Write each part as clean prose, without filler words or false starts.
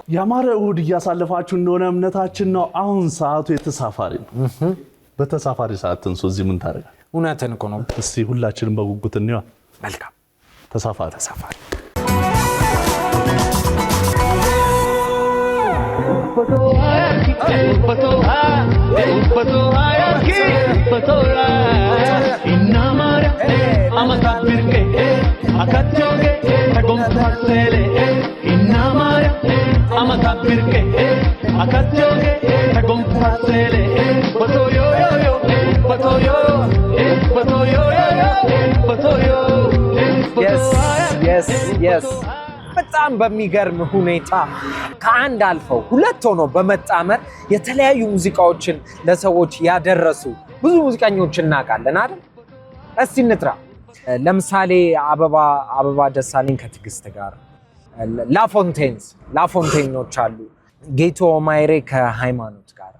ያማረ እሁድ እያሳለፋችሁ እንደሆነ እምነታችን ነው። አሁን ሰዓቱ የተሳፋሪ ነው። በተሳፋሪ ሰዓት እንሶ እዚህ ምን ታደርጋለህ? እውነትን እኮ ነው። እስቲ ሁላችንም በጉጉት እንየው። መልካም ተሳፋሪ yes በጣም በሚገርም ሁኔታ ከአንድ አልፈው ሁለት ሆኖ በመጣመር የተለያዩ ሙዚቃዎችን ለሰዎች ያደረሱ ብዙ ሙዚቀኞችን እናውቃለን አይደል? እስቲ እንጥራ። ለምሳሌ አበባ ደሳለኝ ከትግስት ጋር፣ ላፎንቴኖች አሉ፣ ጌቶ ማይሬ ከሃይማኖት ጋር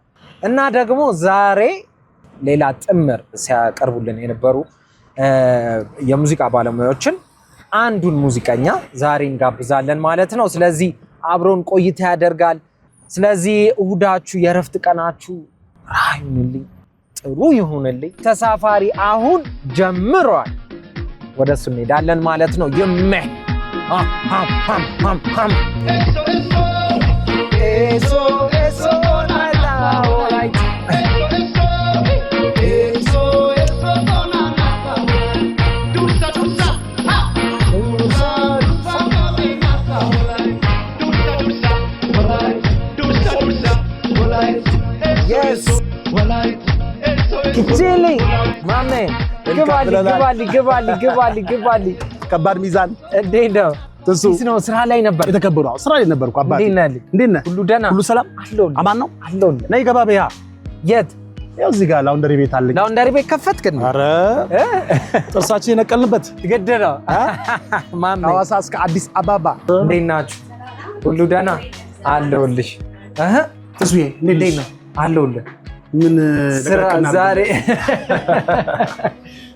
እና ደግሞ ዛሬ ሌላ ጥምር ሲያቀርቡልን የነበሩ የሙዚቃ ባለሙያዎችን አንዱን ሙዚቀኛ ዛሬ እንጋብዛለን ማለት ነው። ስለዚህ አብሮን ቆይታ ያደርጋል። ስለዚህ እሁዳችሁ የረፍት ቀናችሁ ይሁንልኝ፣ ጥሩ ይሁንልኝ። ተሳፋሪ አሁን ጀምሯል። ወደሱ እንሄዳለን ማለት ነው። ኪችሊ ማሜ ግባሊ ከባድ ሚዛን እንዴት ነው? ተሱ ነው ስራ ላይ ነበር የተከበረው። ስራ ላይ ነበርኩ። አባቴ እንዴት ነህ? ሁሉ ደህና? ሁሉ ሰላም? አማን ነው? ነይ ገባ በያ። የት? ያው እዚህ ጋር ላውንደሪ ቤት አለኝ። ላውንደሪ ቤት ከፈትክ? ኧረ ጥርሳችን የነቀልንበት ግድ ነው ማሜ። ከሐዋሳ እስከ አዲስ አበባ እንዴት ናችሁ? ሁሉ ደህና? አለሁልሽ። ተሱዬ እንዴት ነው? አለሁልህ። ምን ስራ ዛሬ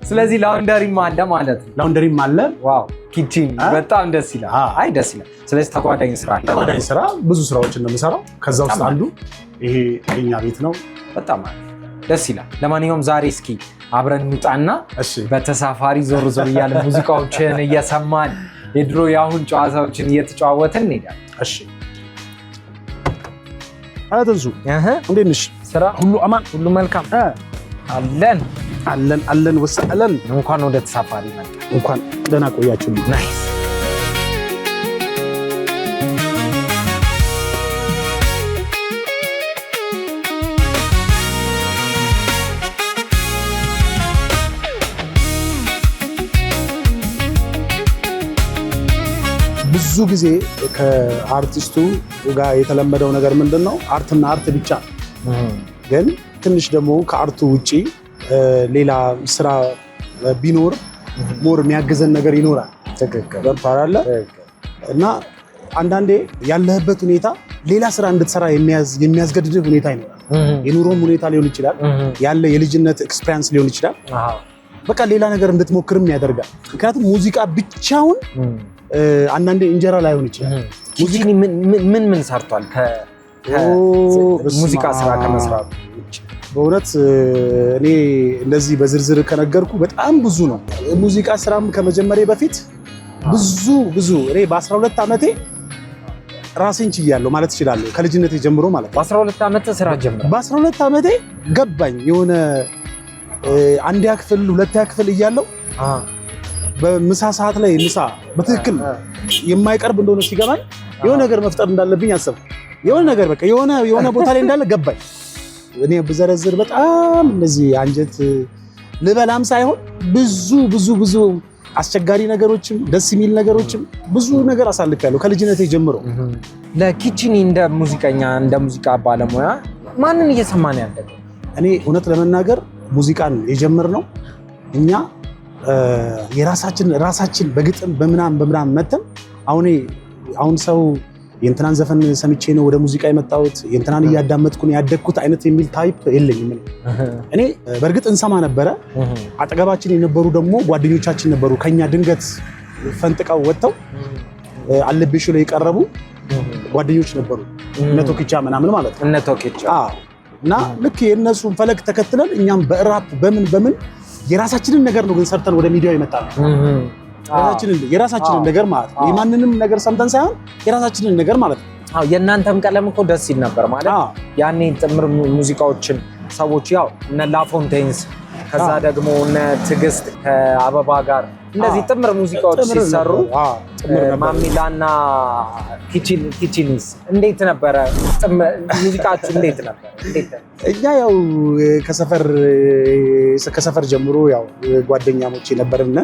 ስለዚህ ላውንደሪም አለ ማለት ነው። ላውንደሪም አለ። ዋው ኪችን በጣም ደስ ይላል። አይ ደስ ይላል። ስለዚህ ተጓዳኝ ስራ አለ። ተጓዳኝ ስራ ብዙ ስራዎችን ነው የምሰራው። ከዛ ውስጥ አንዱ ይሄ የኛ ቤት ነው። በጣም ደስ ይላል። ለማንኛውም ዛሬ እስኪ አብረን እንውጣና በተሳፋሪ ዞር እያለ ሙዚቃዎችን እየሰማን የድሮ የአሁን ጨዋታዎችን እየተጨዋወትን እንሄዳለን። እሺ አተንሱ እንዴት ነሽ? ስራ ሁሉ አማን? ሁሉ መልካም አለን ወሰለን። እንኳን ወደ ተሳፋሪ መጣ። እንኳን ደህና ቆያችሁ። ናይስ። ብዙ ጊዜ ከአርቲስቱ ጋር የተለመደው ነገር ምንድነው? አርትና አርት ብቻ። ግን ትንሽ ደግሞ ከአርቱ ውጪ ሌላ ስራ ቢኖር ሞር የሚያግዘን ነገር ይኖራል። ትክክል ገብቶሃል? እና አንዳንዴ ያለህበት ሁኔታ ሌላ ስራ እንድትሰራ የሚያስገድድህ ሁኔታ ይኖራል። የኑሮም ሁኔታ ሊሆን ይችላል፣ ያለ የልጅነት ኤክስፒሪየንስ ሊሆን ይችላል። በቃ ሌላ ነገር እንድትሞክርም ያደርጋል። ምክንያቱም ሙዚቃ ብቻውን አንዳንዴ እንጀራ ላይሆን ይችላል። ሙዚቃ ምን ሰርቷል? ሙዚቃ ስራ ከመስራት በእውነት እኔ እንደዚህ በዝርዝር ከነገርኩ በጣም ብዙ ነው። ሙዚቃ ስራም ከመጀመሪያ በፊት ብዙ እኔ በ12 ዓመቴ ራሴን ችያለሁ ማለት እችላለሁ። ከልጅነቴ ጀምሮ ማለት ነው። በ12 ዓመት ስራ ጀምሮ በ12 ዓመቴ ገባኝ። የሆነ አንደኛ ክፍል ሁለተኛ ክፍል እያለሁ በምሳ ሰዓት ላይ ምሳ በትክክል የማይቀርብ እንደሆነ ሲገባኝ የሆነ ነገር መፍጠር እንዳለብኝ አሰብኩ። የሆነ ነገር በቃ የሆነ ቦታ ላይ እንዳለ ገባኝ። እኔ ብዘረዝር በጣም እንደዚህ አንጀት ልበላም ሳይሆን ብዙ አስቸጋሪ ነገሮችም ደስ የሚል ነገሮችም ብዙ ነገር አሳልፌያለሁ ከልጅነቴ ጀምሮ። ለኪችኒ እንደ ሙዚቀኛ እንደ ሙዚቃ ባለሙያ ማንን እየሰማን ያለው? እኔ እውነት ለመናገር ሙዚቃን የጀመርነው እኛ ራሳችን በግጥም በምናም መተን አሁን ሰው የእንትናን ዘፈን ሰምቼ ነው ወደ ሙዚቃ የመጣሁት የእንትናን እያዳመጥኩ ነው ያደግኩት አይነት የሚል ታይፕ የለኝም። እኔ በእርግጥ እንሰማ ነበረ። አጠገባችን የነበሩ ደግሞ ጓደኞቻችን ነበሩ ከኛ ድንገት ፈንጥቀው ወጥተው አለብሽ ላይ የቀረቡ ጓደኞች ነበሩ እነ ቶኪቻ ምናምን ማለት ነው። እነ ቶኪቻ እና ልክ የእነሱን ፈለግ ተከትለን እኛም በራፕ በምን የራሳችንን ነገር ነው ግን ሰርተን ወደ ሚዲያው ይመጣል። የራሳችንን ነገር ማለት ነው። የማንንም ነገር ሰምተን ሳይሆን የራሳችንን ነገር ማለት ነው። የእናንተም ቀለም እኮ ደስ ይል ነበር ማለት ያኔ ጥምር ሙዚቃዎችን ሰዎች ያው እነ ላፎንቴንስ ከዛ ደግሞ እነ ትዕግስት ከአበባ ጋር እንደዚህ ጥምር ሙዚቃዎች ሲሰሩ ማሚላና ኪቺኒስ እንዴት ነበረ ሙዚቃችሁ? እንዴት ነበር? እኛ ያው ከሰፈር ጀምሮ ያው ጓደኛሞች ነበርን።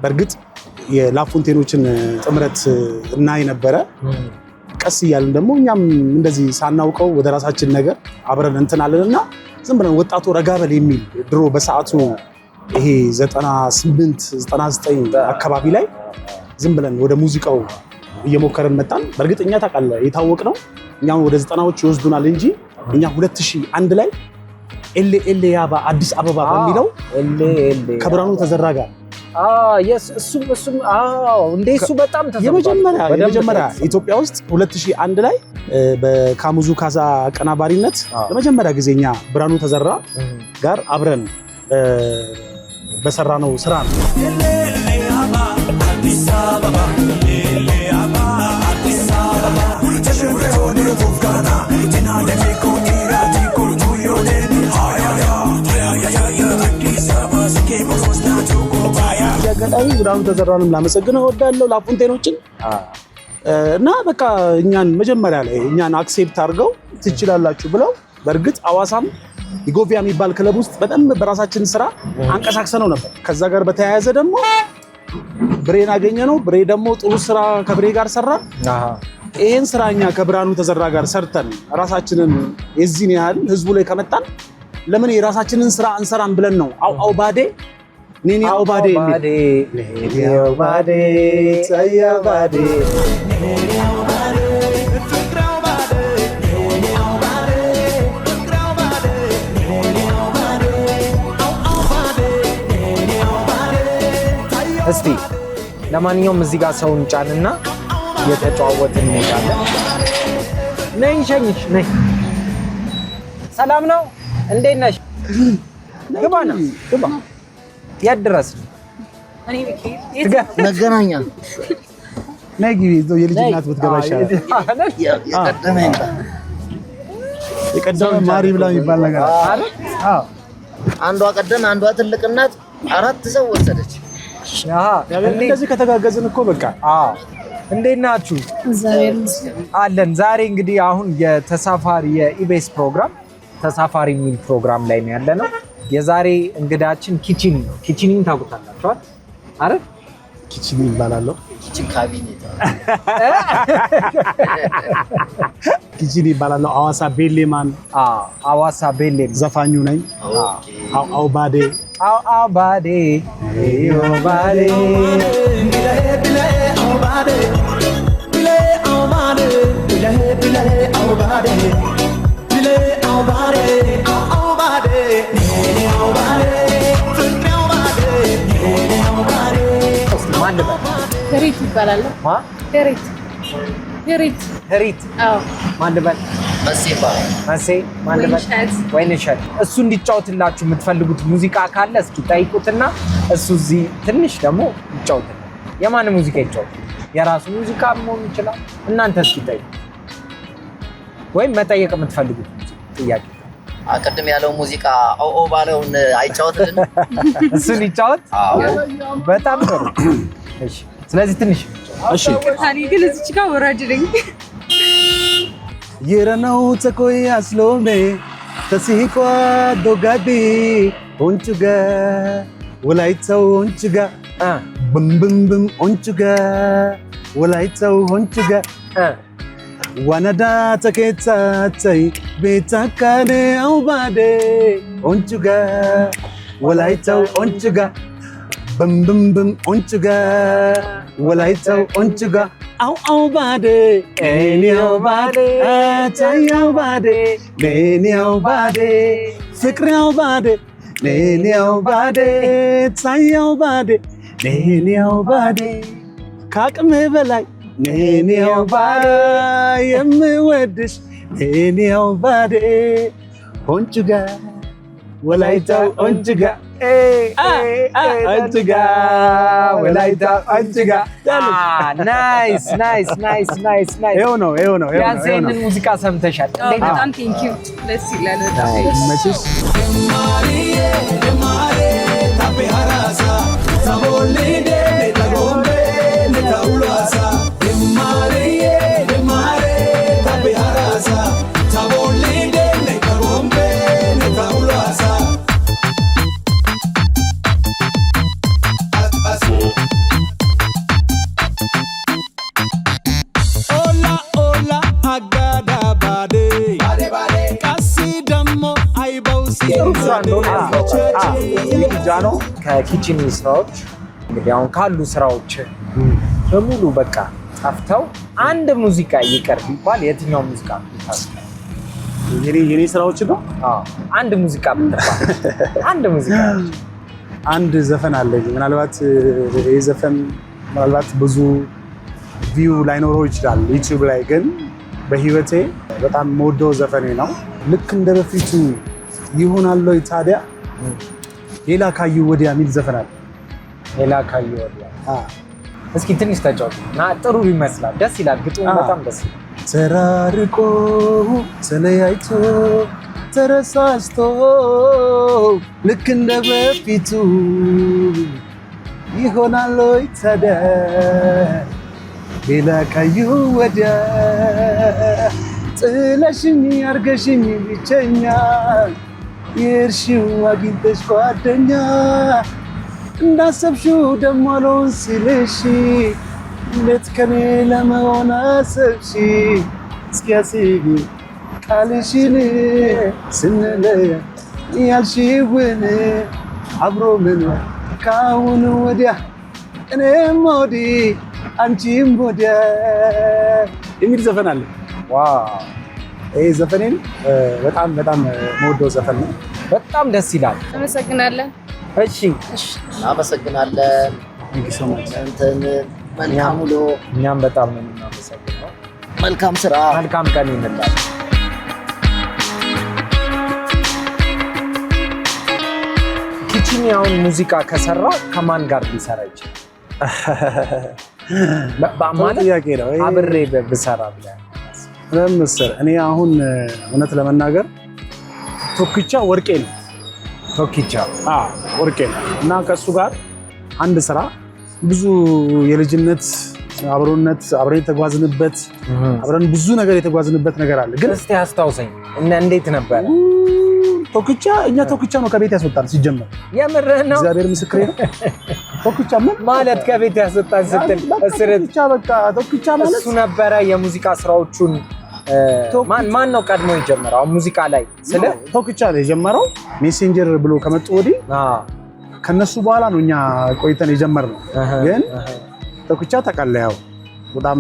በእርግጥ የላፎንቴኖችን ጥምረት እናይ ነበረ። ቀስ እያልን ደግሞ እኛም እንደዚህ ሳናውቀው ወደ ራሳችን ነገር አብረን እንትን አለንና ዝም ብለን ወጣቱ ረጋበል የሚል ድሮ በሰዓቱ ይሄ 98 99 አካባቢ ላይ ዝም ብለን ወደ ሙዚቃው እየሞከረን መጣን። በእርግጥ እኛ ታውቃለህ የታወቅነው እኛም ወደ 90ዎች ይወስዱናል እንጂ እኛ 2001 ላይ ኤሌ ያባ አዲስ አበባ በሚለው ከብርሃኑ ተዘራ ጋር እሱ በጣም የመጀመሪያ ኢትዮጵያ ውስጥ 2001 ላይ በካሙዙ ካሳ አቀናባሪነት ለመጀመሪያ ጊዜ እኛ ብርሃኑ ተዘራ ጋር አብረን በሰራነው ስራ ነው። አጋጣሚ ብርሃኑ ተዘራንም ላመሰግነው እወዳለሁ ላፎንቴኖችን እና በቃ እኛን መጀመሪያ ላይ እኛን አክሴፕት አድርገው ትችላላችሁ ብለው በእርግጥ አዋሳም ኢጎቪያ የሚባል ክለብ ውስጥ በጣም በራሳችን ስራ አንቀሳቅሰነው ነበር። ከዛ ጋር በተያያዘ ደግሞ ብሬን አገኘነው። ብሬ ደግሞ ጥሩ ስራ ከብሬ ጋር ሰራ። ይሄን ስራ እኛ ከብርሃኑ ተዘራ ጋር ሰርተን ራሳችንን የዚህን ያህል ህዝቡ ላይ ከመጣን ለምን የራሳችንን ስራ እንሰራን ብለን ነው አው ባዴ ኔኒ አው ባዴ ታያ ባዴ እስቲ ለማንኛውም እዚህ ጋር ሰውን ጫንና የተጫወትን እንሄዳለን። ነይ ሸኝሽ ነይ። ሰላም ነው? እንዴት ነሽ? ግባ ነው ግባ። የት ድረስ? መገናኛ ነይ ግቢ። የልጅ እናት ብትገባ ይሻላል። የቀደመ ማሪ ብላ የሚባል ነገር አለ። አንዷ ቀደም አንዷ ትልቅ እናት 4 ሰው ወሰደች። እንደዚህ ከተጋገዝን እኮ በቃ። እንዴት ናችሁ? አለን። ዛሬ እንግዲህ አሁን የተሳፋሪ የኢቢኤስ ፕሮግራም ተሳፋሪ የሚል ፕሮግራም ላይ ነው ያለነው። የዛሬ እንግዳችን ኪቺኒ ነው። ኪቺኒን ታውቁታላችኋል አይደል? ኪቺኒ ይባላለሁ። ኪቺን ካቢኔት ኪቺኒ ይባላለሁ። አዋሳ ቤሌማን አዋሳ ቤሌም ዘፋኙ ነኝ። አው ባዴ አው ባዴ አው ባዴ ሄሪት ይባላል። ሄሪት ማን ልበል? መሴ ማን ልበል? ወይንሸት። እሱ እንዲጫወትላችሁ የምትፈልጉት ሙዚቃ ካለ እስኪ ጠይቁትና እሱ እዚህ ትንሽ ደግሞ ይጫወትላል። የማን ሙዚቃ ይጫወት? የራሱ ሙዚቃ መሆን ይችላል። እናንተ እስኪ ጠይቁ፣ ወይም መጠየቅ የምትፈልጉት ጥያቄ። ቅድም ያለው ሙዚቃ ኦ ባለውን አይጫወትልን? እሱን ይጫወት። በጣም ጥሩ። እሺ፣ ስለዚህ ትንሽ እሺ። ታሪ ግን እዚች ጋር ወራጅልኝ የረናው ተኮያ ስሎሜ ተሲቋ ዶጋዲ ኦንቹጋ ወላይታው ኦንቹጋ ብምብምብም ኦንቹጋ ወላይታው ኦንቹጋ ዋናዳ ተከታታይ ቤታካኔ አውባዴ ኦንቹጋ ወላይታው ኦንቹጋ ብምብምብም ኦንቹጋ ወላይታው ኦንቹጋ አው ባዴ እኔው ባዴ አታያው ባዴ ለኔው ባዴ ፍቅሬው ባዴ ለኔው ባዴ ታያው ባዴ ለኔው ባዴ ካቅሜ በላይ እኔው ባዴ የምወድሽ እኔው ባዴ ኦንጭጋ ወላይታው ኦንጭጋ ኦንጭጋ ወላይታው ኦንጭጋ ናይስ ናይስ ናይስ ናይስ ናይስ ይኸው ነው ቢያንስ ይህንን ሙዚቃ ሰምተሻል በጣም ቴንኪው ደስ ይላል መቼስ ጃኖ ከኪችን ስራዎች እንግዲህ አሁን ካሉ ስራዎች በሙሉ በቃ ጠፍተው አንድ ሙዚቃ ይቀር ቢባል የትኛው ሙዚቃ ብታስ? የኔ ስራዎች ነው። አንድ ሙዚቃ ብትባል አንድ ሙዚቃ አንድ ዘፈን አለኝ። ምናልባት ይሄ ዘፈን ምናልባት ብዙ ቪው ላይኖረው ይችላል ዩቲዩብ ላይ፣ ግን በህይወቴ በጣም የምወደው ዘፈኔ ነው። ልክ እንደ በፊቱ ይሆናል ወይ ታዲያ ሌላ ካዩ ወዲያ የሚል ዘፈን አለ። ሌላ ካዩ ወዲያ እስኪ ትንሽ ተጫወቱ እና ጥሩ ይመስላል፣ ደስ ይላል፣ ግጥሙ በጣም ደስ ይላል። ተራርቆ ተለያይቶ ተረሳስቶ ልክ እንደ በፊቱ ይሆናል ወይ ታዲያ ሌላ ካዩ ወዲያ ጥለሽኝ አርገሽኝ ብቸኛ የእርሺው አግኝተሽ ጓደኛ እንዳሰብሽው ደሞ አልሆን ሲልሽ እንዴት ከኔ ለመሆን አሰብሽ? እስኪ አስቢ ቃልሽን ስንለያ ያልሽውን አብሮ መኖር ከአሁን ወዲያ እኔም ወዲህ አንቺም ወዲያ የሚል ዘፈን አለ። ዋው! ይሄ ዘፈኔን በጣም የምወደው ዘፈን ነው። በጣም ደስ ይላል። አመሰግናለን። እሺ እናመሰግናለን። እንትን መልካም ውሎ። እኛም በጣም ነው የምናመሰግነው። መልካም ስራ፣ መልካም ቀን ይመጣል። ኪችኒያውን ሙዚቃ ከሰራ ከማን ጋር ሊሰራ ይችላል? ማለት ጥያቄ ነው። አብሬ ብሰራ ብለህ መሰለህ? እኔ አሁን እውነት ለመናገር ቶክቻ ወርቄ ነው። ቶክቻ ወርቄ ነው እና ከእሱ ጋር አንድ ስራ ብዙ የልጅነት አብሮነት አብረን የተጓዝንበት አብረን ብዙ ነገር የተጓዝንበት ነገር አለ። ግን እስቲ አስታውሰኝ እና እንዴት ነበር? ቶክቻ እኛ ቶክቻ ነው ከቤት ያስወጣን ሲጀመር። የምርህ ነው? እግዚአብሔር ምስክሬ ነው። ቶክቻ ማለት ከቤት ያስወጣን ስትል ቶክቻ በቃ ቶክቻ ማለት እሱ ነበረ። የሙዚቃ ስራዎቹን ማን ነው ቀድሞ የጀመረው ሙዚቃ ላይ? ስለ ቶክቻ ላይ የጀመረው ሜሴንጀር ብሎ ከመጡ ወዲህ ከነሱ በኋላ ነው እኛ ቆይተን የጀመርነው። ግን ቶክቻ ተቀለያው በጣም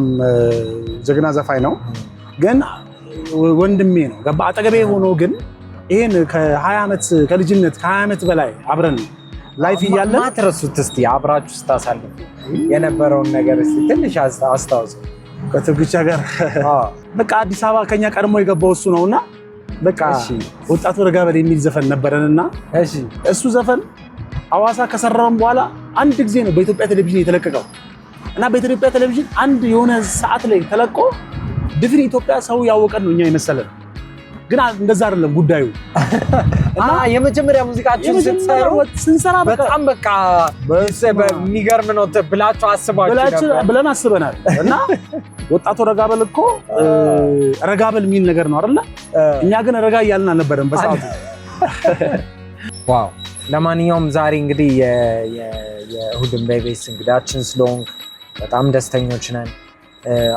ጀግና ዘፋኝ ነው። ግን ወንድሜ ነው ገባ አጠገቤ ሆኖ ግን ይሄን ከ20 ዓመት ከልጅነት ከ20 ዓመት በላይ አብረን ላይፍ እያለ ማትረሱት እስቲ አብራችሁ ስታሳልፉ የነበረውን ነገር እስቲ ትንሽ አስታውሱ። ከቶክቻ ጋር በቃ አዲስ አበባ ከኛ ቀድሞ የገባው እሱ ነውና በቃ ወጣቱ ረጋ በል የሚል ዘፈን ነበረንና እሱ ዘፈን ሐዋሳ ከሰራውን በኋላ አንድ ጊዜ ነው በኢትዮጵያ ቴሌቪዥን የተለቀቀው እና በኢትዮጵያ ቴሌቪዥን አንድ የሆነ ሰዓት ላይ ተለቆ ድፍን ኢትዮጵያ ሰው ያወቀን ነው እኛ የመሰለን። ግን እንደዛ አይደለም ጉዳዩ። እና የመጀመሪያ ሙዚቃችን ስንሰራ በጣም በቃ በሚገርም ነው ብላችሁ አስባችሁ ብለን አስበናል። እና ወጣቱ ረጋበል እኮ ረጋበል የሚል ነገር ነው አይደለ? እኛ ግን ረጋ እያልን አልነበረም በሰዓቱ። ዋው! ለማንኛውም ዛሬ እንግዲህ የእሁድን በኢቢኤስ እንግዳችን ስለሆንክ በጣም ደስተኞች ነን።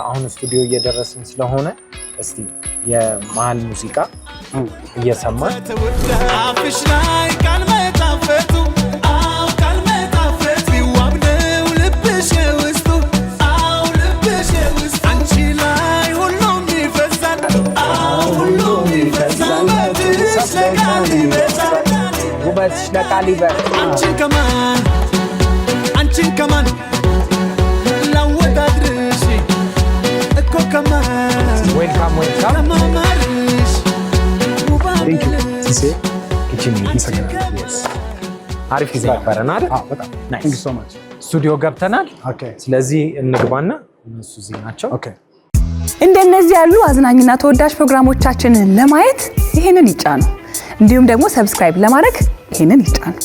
አሁን ስቱዲዮ እየደረስን ስለሆነ እስቲ የመሀል ሙዚቃ እየሰማን አፍሽ ላይ ቃል መጣፈቱ ቃል መጣፈቱ ቢዋብነው ልብሽ ውስጡ ልብሽ ውስጡ አንቺ ላይ ሁሉም ይፈዛል ሁሉም ይፈዛል ውበትሽ ለቃል ይበዛል ውበትሽ ለቃል ይበዛል አንቺን ከማን ላወዳድርሽ ኪችን አሪፍ ጊዜ ነበረን አይደል? በጣም ናይስ። ቴንክ ዩ ሶ ማች። ስቱዲዮ ገብተናል። ስለዚህ እንግባና እነሱ እዚህ ናቸው። እንደነዚህ ያሉ አዝናኝና ተወዳጅ ፕሮግራሞቻችንን ለማየት ይሄንን ይጫኑ። እንዲሁም ደግሞ ሰብስክራይብ ለማድረግ ይሄንን ይጫኑ።